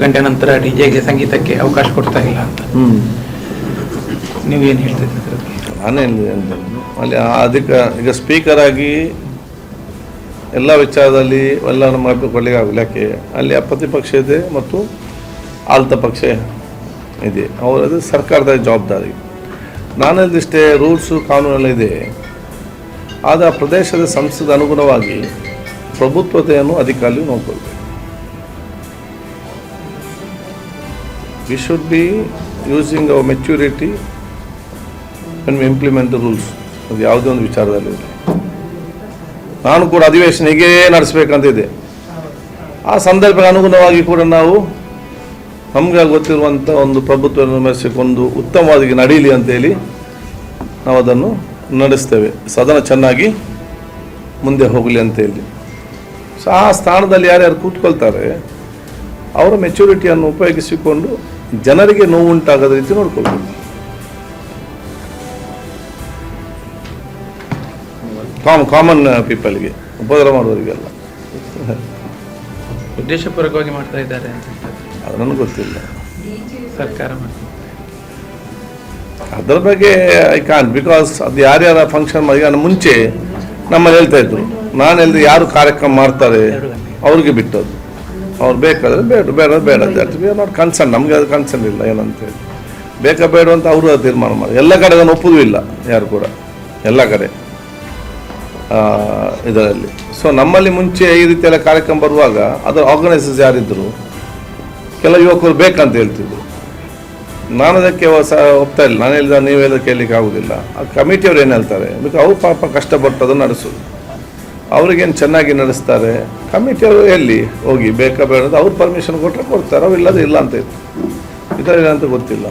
ಗಂಟೆ ನಂತರ ಡಿಜೆಗೆ ಸಂಗೀತಕ್ಕೆ ಅವಕಾಶ ಕೊಡ್ತಾ ಇಲ್ಲ ಅಂತ ನೀವೇನು ಹೇಳ್ತಿದ್ದೀರಿ? ನಾನೇನು ಅಲ್ಲಿ ಅಧಿಕ ಈಗ ಸ್ಪೀಕರ್ ಆಗಿ ಎಲ್ಲ ವಿಚಾರದಲ್ಲಿ ಎಲ್ಲ ಮಾಡಿಕೊಳ್ಳಿಕ್ಕೆ ಆಗಲ್ಲ. ಯಾಕೆ ಅಲ್ಲಿ ಪ್ರತಿಪಕ್ಷ ಇದೆ ಮತ್ತು ಆಳ್ತ ಪಕ್ಷ ಇದೆ, ಅವರದು ಸರ್ಕಾರದ ಜವಾಬ್ದಾರಿ. ನಾನಲ್ಲಿಷ್ಟೇ ರೂಲ್ಸು ಕಾನೂನೆಲ್ಲ ಇದೆ, ಆದ ಪ್ರದೇಶದ ಸಂಸದ ಅನುಗುಣವಾಗಿ ಪ್ರಭುತ್ವತೆಯನ್ನು ಅಧಿಕಾರಿ ನೋಡ್ಕೊಳ್ಬೇಕು. We should be using our maturity when we implement the rules. ಅದು ಯಾವುದೇ ಒಂದು ವಿಚಾರದಲ್ಲಿ ನಾನು ಕೂಡ ಅಧಿವೇಶನ ಹೀಗೇ ನಡೆಸಬೇಕಂತಿದೆ. ಆ ಸಂದರ್ಭಕ್ಕೆ ಅನುಗುಣವಾಗಿ ಕೂಡ ನಾವು ನಮಗೆ ಗೊತ್ತಿರುವಂಥ ಒಂದು ಪ್ರಭುತ್ವವನ್ನು ಮೆರೆಸಿಕೊಂಡು ಉತ್ತಮವಾಗಿ ನಡೀಲಿ ಅಂತೇಳಿ ನಾವು ಅದನ್ನು ನಡೆಸ್ತೇವೆ. ಸದನ ಚೆನ್ನಾಗಿ ಮುಂದೆ ಹೋಗಲಿ ಅಂತೇಳಿ. ಸೊ ಆ ಸ್ಥಾನದಲ್ಲಿ ಯಾರ್ಯಾರು ಕೂತ್ಕೊಳ್ತಾರೆ ಅವರ ಮೆಚುರಿಟಿಯನ್ನು ಉಪಯೋಗಿಸಿಕೊಂಡು ಜನರಿಗೆ ನೋವುಂಟಾಗದ ರೀತಿ ನೋಡ್ಕೊಳ್ಬೇಕು. ಕಾಮನ್ ಪೀಪಲ್ಗೆ ಉಪದ್ರ ಮಾಡುವವರಿಗೆಲ್ಲ ಉದ್ದೇಶಪೂರ್ವಕವಾಗಿ ಮಾಡ್ತಾ ಇದ್ದಾರೆ ಅಂತ ಅದು ನನಗೆ ಗೊತ್ತಿಲ್ಲ. ಸರ್ಕಾರ ಅದರ ಬಗ್ಗೆ ಐ ಕಾನ್, ಬಿಕಾಸ್ ಅದು ಯಾರ್ಯಾರ ಫಂಕ್ಷನ್ ಮಾಡಿ ಮುಂಚೆ ನಮ್ಮಲ್ಲಿ ಹೇಳ್ತಾ ಇದ್ರು. ನಾನು ಹೇಳಿದ್ರೆ ಯಾರು ಕಾರ್ಯಕ್ರಮ ಮಾಡ್ತಾರೆ ಅವ್ರಿಗೆ ಬಿಟ್ಟದ್ದು, ಅವ್ರು ಬೇಕಾದ್ರೆ ಬೇಡ ವಿ ಆರ್ ನಾಟ್ ಕನ್ಸರ್ನ್. ನಮಗೆ ಅದು ಕನ್ಸರ್ನ್ ಇಲ್ಲ ಏನಂತೇಳಿ, ಬೇಕಾ ಬೇಡ ಅಂತ ಅವರು ತೀರ್ಮಾನ ಮಾಡಿ. ಎಲ್ಲ ಕಡೆ ಅದನ್ನು ಒಪ್ಪುದೂ ಇಲ್ಲ ಯಾರು ಕೂಡ, ಎಲ್ಲ ಕಡೆ ಇದರಲ್ಲಿ. ಸೊ ನಮ್ಮಲ್ಲಿ ಮುಂಚೆ ಈ ರೀತಿ ಎಲ್ಲ ಕಾರ್ಯಕ್ರಮ ಬರುವಾಗ ಅದರ ಆರ್ಗನೈಸರ್ಸ್ ಯಾರಿದ್ದರು, ಕೆಲ ಯುವಕರು ಬೇಕಂತ ಹೇಳ್ತಿದ್ರು. ನಾನು ಅದಕ್ಕೆ ಒಪ್ತಾ ಇಲ್ಲ. ನಾನು ಹೇಳಿದ ನೀವೆಲ್ಲ ಕೇಳಲಿಕ್ಕೆ ಆಗೋದಿಲ್ಲ. ಆ ಕಮಿಟಿಯವ್ರು ಏನು ಹೇಳ್ತಾರೆ, ಬಿಕಾಸ್ ಅವ್ರು ಪಾಪ ಕಷ್ಟಪಟ್ಟು ಅದನ್ನು ನಡೆಸೋದು, ಅವ್ರಿಗೇನು ಚೆನ್ನಾಗಿ ನಡೆಸ್ತಾರೆ. ಕಮಿಟಿಯವರು ಎಲ್ಲಿ ಹೋಗಿ ಬೇಕಾ ಬೇಡ ಅವ್ರು ಪರ್ಮಿಷನ್ ಕೊಟ್ಟರೆ ಕೊಡ್ತಾರೆ, ಅವಿಲ್ಲದೆ ಇಲ್ಲ ಅಂತ ಇತ್ತು. ಇದರಲ್ಲಿ ಏನಂತ ಗೊತ್ತಿಲ್ಲ.